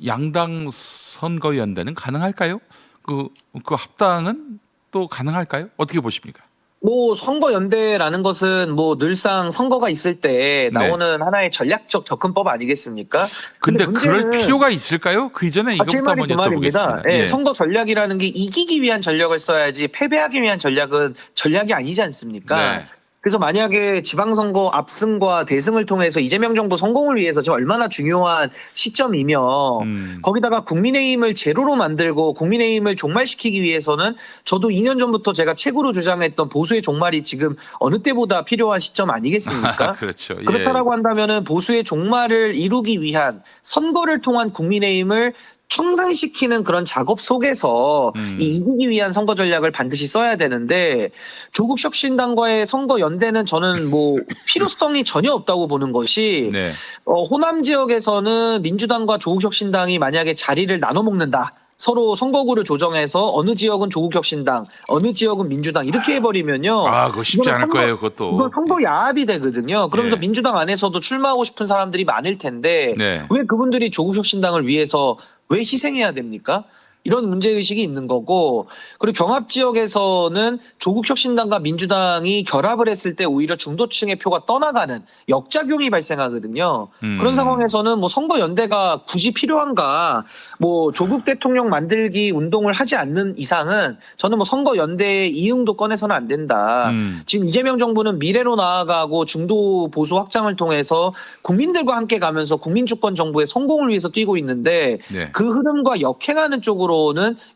양당 선거연대는 가능할까요? 그 합당은 또 가능할까요? 어떻게 보십니까? 뭐 선거연대라는 것은 뭐 늘상 선거가 있을 때 네. 나오는 하나의 전략적 접근법 아니겠습니까? 근데 그럴 문제는 필요가 있을까요? 그 이전에 제 이것부터 말이 한번 그 말입니다. 여쭤보겠습니다. 예, 예. 선거 전략이라는 게 이기기 위한 전략을 써야지 패배하기 위한 전략은 전략이 아니지 않습니까? 네. 그래서 만약에 지방선거 압승과 대승을 통해서 이재명 정부 성공을 위해서 지금 얼마나 중요한 시점이며 거기다가 국민의힘을 제로로 만들고 국민의힘을 종말시키기 위해서는 저도 2년 전부터 제가 책으로 주장했던 보수의 종말이 지금 어느 때보다 필요한 시점 아니겠습니까? 그렇죠. 예. 그렇다라고 한다면은 보수의 종말을 이루기 위한 선거를 통한 국민의힘을 청산시키는 그런 작업 속에서 이 이기기 위한 선거 전략을 반드시 써야 되는데 조국 혁신당과의 선거 연대는 저는 뭐 필요성이 전혀 없다고 보는 것이 네. 호남 지역에서는 민주당과 조국 혁신당이 만약에 자리를 나눠 먹는다. 서로 선거구를 조정해서 어느 지역은 조국혁신당, 어느 지역은 민주당 이렇게 해버리면요. 그거 쉽지 않을 거예요, 그것도. 이건 선거 야합이 되거든요. 그러면서 예. 민주당 안에서도 출마하고 싶은 사람들이 많을 텐데 네. 왜 그분들이 조국혁신당을 위해서 왜 희생해야 됩니까? 이런 문제의식이 있는 거고 그리고 경합 지역에서는 조국혁신당과 민주당이 결합을 했을 때 오히려 중도층의 표가 떠나가는 역작용이 발생하거든요. 그런 상황에서는 뭐 선거연대가 굳이 필요한가 뭐 조국 대통령 만들기 운동을 하지 않는 이상은 저는 뭐 선거연대의 이응도 꺼내서는 안 된다. 지금 이재명 정부는 미래로 나아가고 중도 보수 확장을 통해서 국민들과 함께 가면서 국민주권 정부의 성공을 위해서 뛰고 있는데 네. 그 흐름과 역행하는 쪽으로는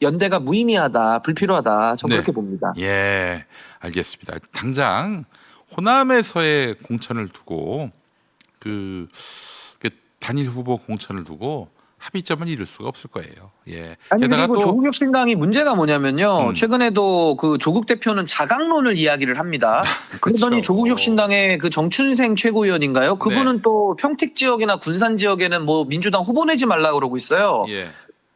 연대가 무의미하다, 불필요하다. 저는 네. 그렇게 봅니다. 예, 알겠습니다. 당장 호남에서의 공천을 두고 그 단일 후보 공천을 두고 합의점을 이룰 수가 없을 거예요. 예. 아니 게다가 그리고 또 조국혁신당이 문제가 뭐냐면요. 최근에도 그 조국 대표는 자강론을 이야기를 합니다. 그러더니 그렇죠. 조국혁신당의 그 정춘생 최고위원인가요? 그분은 네. 또 평택 지역이나 군산 지역에는 뭐 민주당 후보 내지 말라고 그러고 있어요. 예.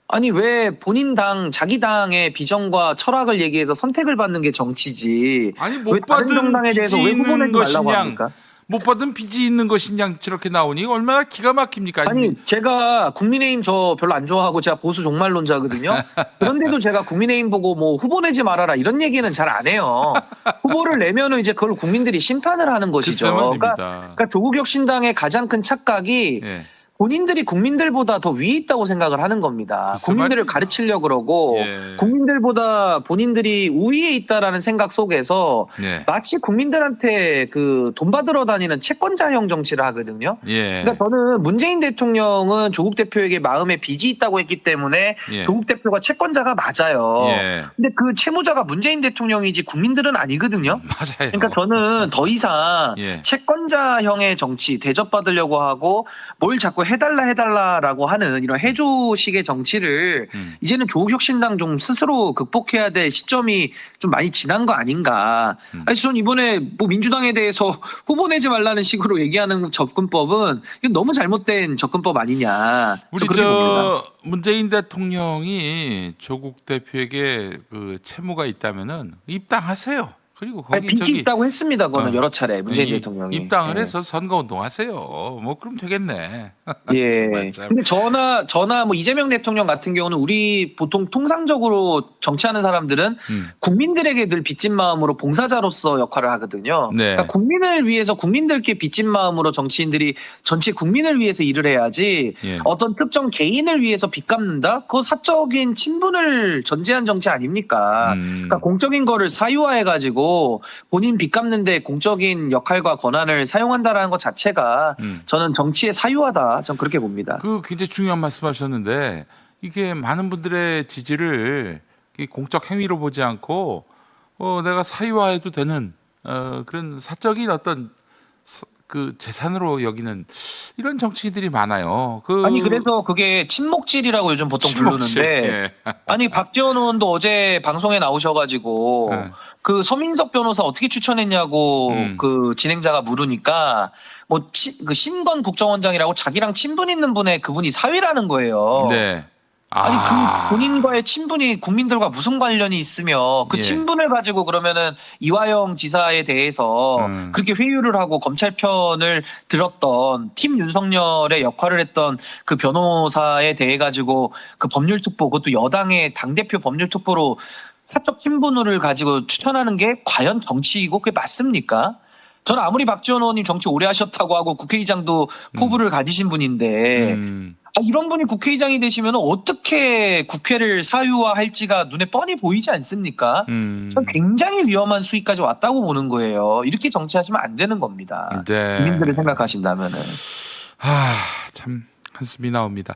아니 왜 본인 당 자기 당의 비전과 철학을 얘기해서 선택을 받는 게 정치지? 아니 왜 못 다른 받은 정당에 대해서 빚이 왜 후보 있는 내지 말라고 것이냐, 합니까? 못 받은 빚이 있는 것이냐 저렇게 나오니 얼마나 기가 막힙니까? 아니 제가 국민의힘 저 별로 안 좋아하고 제가 보수 종말론자거든요. 그런데도 제가 국민의힘 보고 뭐 후보 내지 말아라 이런 얘기는 잘 안 해요. 후보를 내면은 이제 그걸 국민들이 심판을 하는 것이죠. 글쎄 말입니다. 그러니까 조국혁신당의 가장 큰 착각이 예. 본인들이 국민들보다 더 위에 있다고 생각을 하는 겁니다. 글쎄 국민들을 말입니다. 가르치려고 그러고 예. 국민들보다 본인들이 우위에 있다라는 생각 속에서 네. 마치 국민들한테 그 돈 받으러 다니는 채권자형 정치를 하거든요. 예. 그러니까 저는 문재인 대통령은 조국 대표에게 마음에 빚이 있다고 했기 때문에 예. 조국 대표가 채권자가 맞아요. 예. 근데 그 채무자가 문재인 대통령이지 국민들은 아니거든요. 맞아요. 그러니까 저는 더 이상 예. 채권자형의 정치 대접받으려고 하고 뭘 자꾸 해달라라고 하는 이런 해조식의 정치를 이제는 조국혁신당 좀 스스로 극복해야 될 시점이 좀 많이 지난 거 아닌가. 아니 전 이번에 뭐 민주당에 대해서 후보 내지 말라는 식으로 얘기하는 접근법은 이건 너무 잘못된 접근법 아니냐. 우리 그렇게 봅니다. 문재인 대통령이 조국 대표에게 그 채무가 있다면은 입당하세요. 그리고 아니, 거기 빚이 있다고 했습니다. 그거는 여러 차례 문재인 이- 대통령이. 입당을 예. 해서 선거운동 하세요. 뭐 그럼 되겠네. 예. 정말 참. 근데 저나 뭐 이재명 대통령 같은 경우는 우리 보통 통상적으로 정치하는 사람들은 국민들에게 늘 빚진 마음으로 봉사자로서 역할을 하거든요. 네. 그러니까 국민을 위해서 국민들께 빚진 마음으로 정치인들이 전체 국민을 위해서 일을 해야지 예. 어떤 특정 개인을 위해서 빚 갚는다? 그거 사적인 친분을 전제한 정치 아닙니까? 그러니까 공적인 거를 사유화해가지고 본인 빚 갚는데 공적인 역할과 권한을 사용한다라는 것 자체가 저는 정치의 사유화다. 전 그렇게 봅니다. 그 굉장히 중요한 말씀하셨는데 이게 많은 분들의 지지를 이 공적 행위로 보지 않고 내가 사유화해도 되는 그런 사적인 어떤 그 재산으로 여기는 이런 정치인들이 많아요. 아니 그래서 그게 친목질이라고 요즘 보통 친목질, 부르는데 예. 아니 박지원 의원도 어제 방송에 나오셔가지고 네. 그 서민석 변호사 어떻게 추천했냐고 그 진행자가 물으니까 그 신건 국정원장이라고 자기랑 친분 있는 분의 그분이 사위라는 거예요. 네. 아니 아. 그 본인과의 친분이 국민들과 무슨 관련이 있으며 그 예. 친분을 가지고 그러면은 이화영 지사에 대해서 그렇게 회유를 하고 검찰 편을 들었던 팀 윤석열의 역할을 했던 그 변호사에 대해 가지고 그 법률특보 그것도 여당의 당대표 법률특보로 사적 친분을 가지고 추천하는 게 과연 정치이고 그게 맞습니까? 저는 아무리 박지원 의원님 정치 오래 하셨다고 하고 국회의장도 포부를 가지신 분인데 이런 분이 국회의장이 되시면 어떻게 국회를 사유화할지가 눈에 뻔히 보이지 않습니까? 전 굉장히 위험한 수위까지 왔다고 보는 거예요. 이렇게 정치하시면 안 되는 겁니다. 네. 국민들을 생각하신다면은. 참 한숨이 나옵니다.